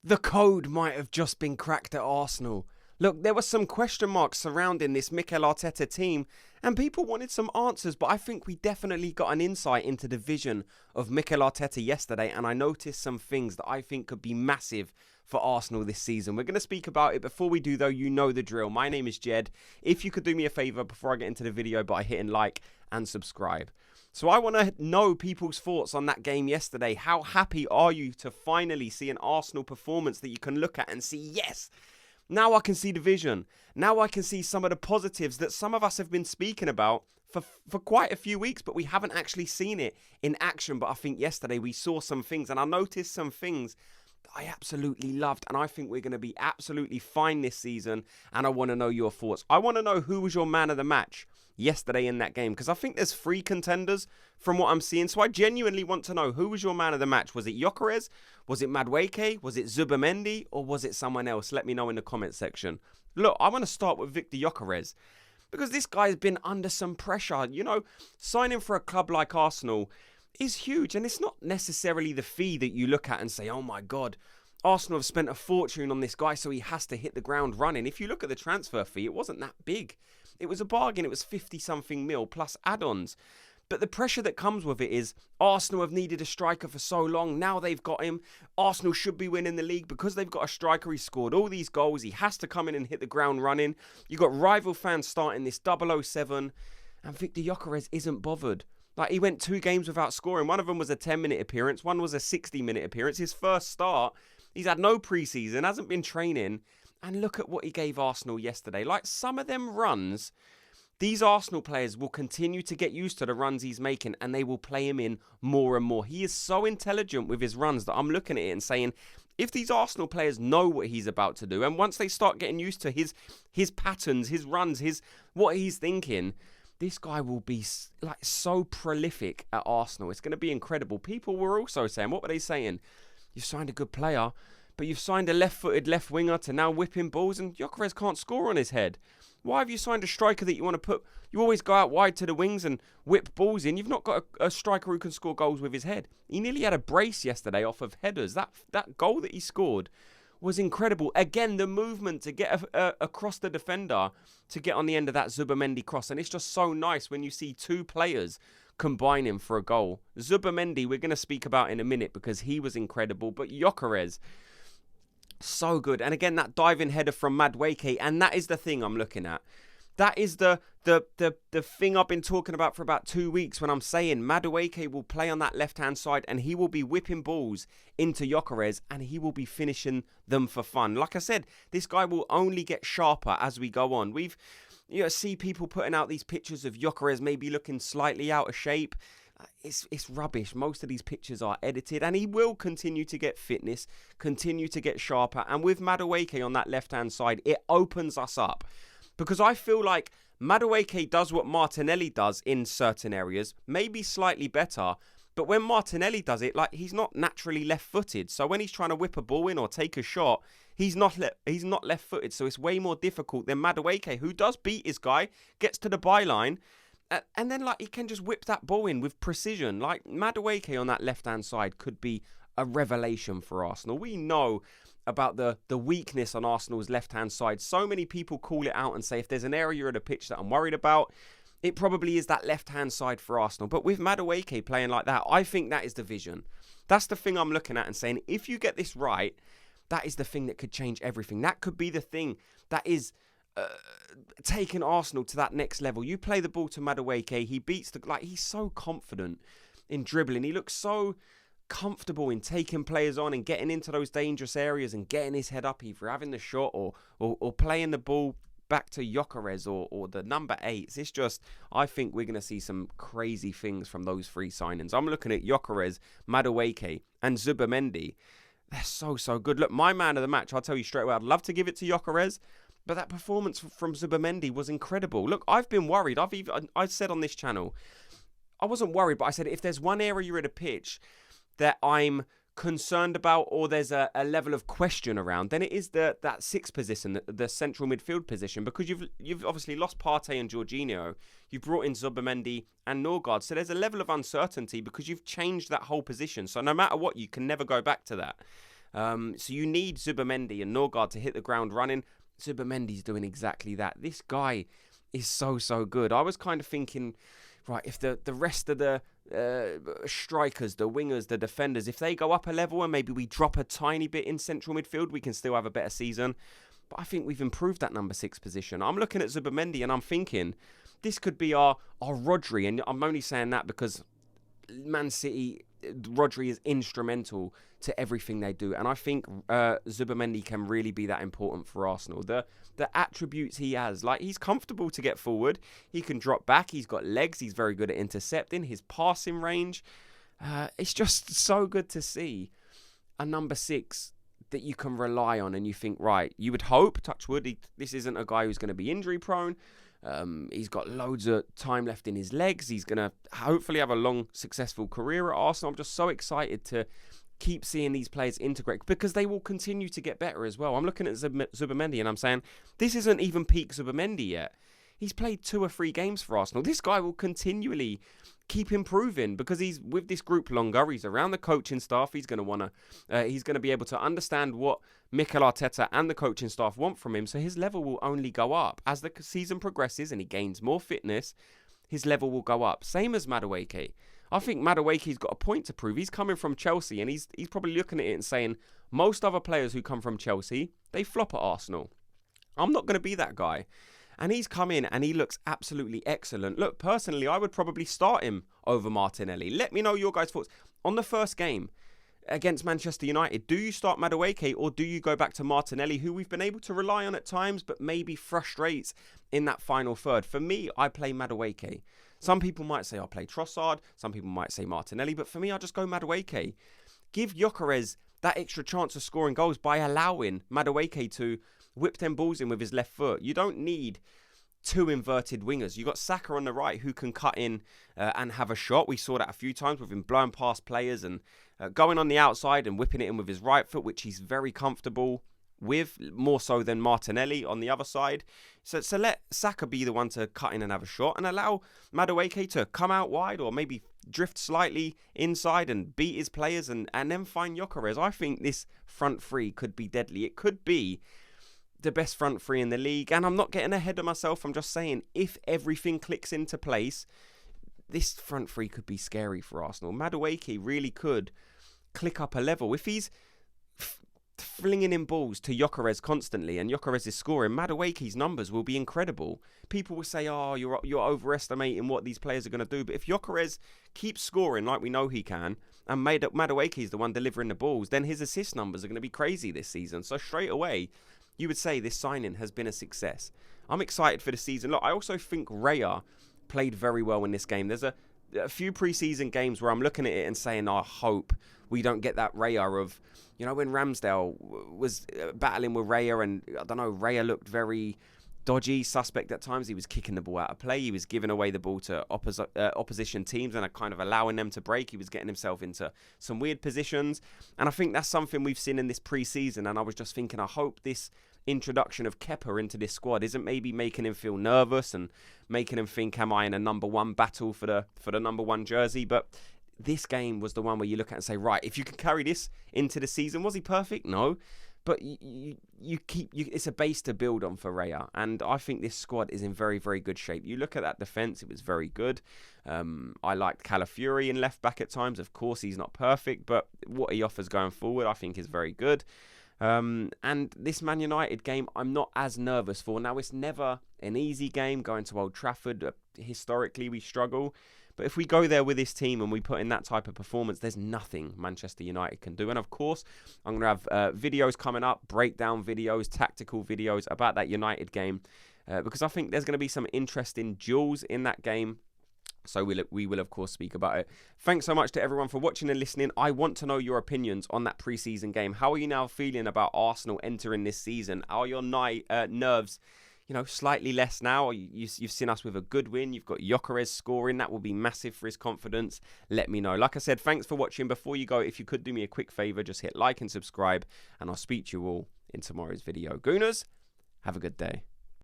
The code might have just been cracked at Arsenal. Look, there were some question marks surrounding this Mikel Arteta team, and people wanted some answers, but I think we definitely got an insight into the vision of Mikel Arteta yesterday, and I noticed some things that I think could be massive for Arsenal this season. We're going to speak about it. Before we do, though, you know the drill. My name is Jed. If you could do me a favour before I get into the video by hitting like and subscribe. So I want to know people's thoughts on that game yesterday. How happy are you to finally see an Arsenal performance that you can look at and see, yes, now I can see the vision. Now I can see some of the positives that some of us have been speaking about for quite a few weeks, but we haven't actually seen it in action. But I think yesterday we saw some things, and I noticed some things that I absolutely loved, and I think we're going to be absolutely fine this season, and I want to know your thoughts. I want to know who was your man of the match yesterday in that game, because I think there's 3 contenders from what I'm seeing. So I genuinely want to know, who was your man of the match? Was it Gyökeres? Was it Madueke? Was it Zubimendi? Or was it someone else? Let me know in the comment section. Look, I want to start with Viktor Gyökeres, because this guy's been under some pressure. You know, signing for a club like Arsenal is huge, and it's not necessarily the fee that you look at and say, oh my God, Arsenal have spent a fortune on this guy, so he has to hit the ground running. If you look at the transfer fee, it wasn't that big. It was a bargain. It was 50-something mil plus add-ons. But the pressure that comes with it is Arsenal have needed a striker for so long. Now they've got him. Arsenal should be winning the league because they've got a striker. He scored all these goals. He has to come in and hit the ground running. You've got rival fans starting this 007. And Viktor Gyökeres isn't bothered. Like, he went 2 games without scoring. One of them was a 10-minute appearance. One was a 60-minute appearance. His first start. He's had no preseason. Hasn't been training. And look at what he gave Arsenal yesterday. Like, some of them runs, these Arsenal players will continue to get used to the runs he's making, and they will play him in more and more. He is so intelligent with his runs that I'm looking at it and saying, if these Arsenal players know what he's about to do, and once they start getting used to his patterns, his runs, what he's thinking, this guy will be like so prolific at Arsenal. It's going to be incredible. People were also saying, what were they saying? You've signed a good player, but you've signed a left-footed left winger to now whipping balls, and Gyökeres can't score on his head. Why have you signed a striker that you want to put? You always go out wide to the wings and whip balls in. You've not got a striker who can score goals with his head. He nearly had a brace yesterday off of headers. That goal that he scored was incredible. Again, the movement to get across the defender to get on the end of that Zubimendi cross. And it's just so nice when you see 2 players combining for a goal. Zubimendi, we're going to speak about in a minute because he was incredible. But Gyökeres, so good. And again, that diving header from Madueke, and that is the thing I'm looking at. That is the thing I've been talking about for about 2 weeks when I'm saying Madueke will play on that left-hand side and he will be whipping balls into Gyökeres and he will be finishing them for fun. Like I said, this guy will only get sharper as we go on. You see people putting out these pictures of Gyökeres maybe looking slightly out of shape. It's rubbish. Most of these pictures are edited, and he will continue to get fitness, continue to get sharper. And with Madueke on that left-hand side, it opens us up. Because I feel like Madueke does what Martinelli does in certain areas, maybe slightly better. But when Martinelli does it, like, he's not naturally left-footed. So when he's trying to whip a ball in or take a shot, he's not left-footed. So it's way more difficult than Madueke, who does beat his guy, gets to the byline, and then, like, he can just whip that ball in with precision. Like, Madueke on that left-hand side could be a revelation for Arsenal. We know about the weakness on Arsenal's left-hand side. So many people call it out and say, if there's an area of the pitch that I'm worried about, it probably is that left-hand side for Arsenal. But with Madueke playing like that, I think that is the vision. That's the thing I'm looking at and saying, if you get this right, that is the thing that could change everything. That could be the thing that is taking Arsenal to that next level. You play the ball to Madueke, he beats he's so confident in dribbling. He looks so comfortable in taking players on and getting into those dangerous areas and getting his head up, either having the shot or playing the ball back to Gyökeres or the number 8s. It's just, I think we're going to see some crazy things from those 3 signings. I'm looking at Gyökeres, Madueke and Zubimendi. They're so good. Look, my man of the match, I'll tell you straight away, I'd love to give it to Gyökeres, but that performance from Zubimendi was incredible. Look, I've been worried. I said on this channel, I wasn't worried, but I said if there's one area of the pitch that I'm concerned about or there's a level of question around, then it is that 6th position, the central midfield position, because you've obviously lost Partey and Jorginho. You've brought in Zubimendi and Norgard. So there's a level of uncertainty because you've changed that whole position. So no matter what, you can never go back to that. So you need Zubimendi and Norgard to hit the ground running. Zubimendi's doing exactly that. This guy is so good. I was kind of thinking, right, if the rest of the strikers, the wingers, the defenders, if they go up a level and maybe we drop a tiny bit in central midfield, we can still have a better season. But I think we've improved that number 6 position. I'm looking at Zubimendi and I'm thinking, this could be our Rodri. And I'm only saying that because Man City, Rodri is instrumental to everything they do. And I think Zubimendi can really be that important for Arsenal. The attributes he has, like he's comfortable to get forward. He can drop back. He's got legs. He's very good at intercepting. His passing range. It's just so good to see a number 6 that you can rely on. And you think, right, you would hope, touch wood, this isn't a guy who's going to be injury prone. He's got loads of time left in his legs. He's going to hopefully have a long, successful career at Arsenal. I'm just so excited to keep seeing these players integrate because they will continue to get better as well. I'm looking at Zubimendi and I'm saying, this isn't even peak Zubimendi yet. He's played 2 or 3 games for Arsenal. This guy will continually keep improving because he's with this group longer. He's around the coaching staff. He's going to be able to understand what Mikel Arteta and the coaching staff want from him. So his level will only go up as the season progresses and he gains more fitness. His level will go up. Same as Madueke. I think Madueke's got a point to prove. He's coming from Chelsea and he's probably looking at it and saying, most other players who come from Chelsea, they flop at Arsenal. I'm not going to be that guy. And he's come in and he looks absolutely excellent. Look, personally, I would probably start him over Martinelli. Let me know your guys' thoughts. On the first game against Manchester United, do you start Madueke or do you go back to Martinelli, who we've been able to rely on at times, but maybe frustrates in that final third? For me, I play Madueke. Some people might say I'll play Trossard. Some people might say Martinelli. But for me, I just go Madueke. Give Gyökeres that extra chance of scoring goals by allowing Madueke to whip them balls in with his left foot. You don't need 2 inverted wingers. You got Saka on the right who can cut in and have a shot. We saw that a few times with him blowing past players and going on the outside and whipping it in with his right foot, which he's very comfortable with, more so than Martinelli on the other side. So let Saka be the one to cut in and have a shot and allow Madueke to come out wide or maybe drift slightly inside and beat his players and then find Gyökeres. I think this front 3 could be deadly. It could be the best front 3 in the league. And I'm not getting ahead of myself. I'm just saying, if everything clicks into place, this front 3 could be scary for Arsenal. Madueke really could click up a level. If he's flinging in balls to Gyökeres constantly and Gyökeres is scoring, Madueke's numbers will be incredible. People will say, oh, you're overestimating what these players are going to do. But if Gyökeres keeps scoring like we know he can, and Madueke is the one delivering the balls, then his assist numbers are going to be crazy this season. So straight away, you would say this signing has been a success. I'm excited for the season. Look, I also think Raya played very well in this game. There's a few preseason games where I'm looking at it and saying, I hope we don't get that Raya of, you know, when Ramsdale was battling with Raya and, I don't know, Raya looked very dodgy, suspect at times. He was kicking the ball out of play. He was giving away the ball to opposition teams and kind of allowing them to break. He was getting himself into some weird positions. And I think that's something we've seen in this preseason. And I was just thinking, I hope this introduction of Kepa into this squad isn't maybe making him feel nervous and making him think, am I in a number 1 battle for the number 1 jersey? But this game was the one where you look at it and say, right, if you can carry this into the season, was he perfect? No. But it's a base to build on for Raya. And I think this squad is in very, very good shape. You look at that defence, it was very good. I liked Calafiori in left back at times. Of course, he's not perfect, but what he offers going forward, I think is very good. And this Man United game, I'm not as nervous for. Now, it's never an easy game going to Old Trafford. Historically, we struggle. But if we go there with this team and we put in that type of performance, there's nothing Manchester United can do. And of course, I'm going to have videos coming up, breakdown videos, tactical videos about that United game. Because I think there's going to be some interesting duels in that game. So we will, of course, speak about it. Thanks so much to everyone for watching and listening. I want to know your opinions on that preseason game. How are you now feeling about Arsenal entering this season? Are your nerves, slightly less now? You've seen us with a good win. You've got Gyökeres scoring. That will be massive for his confidence. Let me know. Like I said, thanks for watching. Before you go, if you could do me a quick favour, just hit like and subscribe. And I'll speak to you all in tomorrow's video. Gooners, have a good day.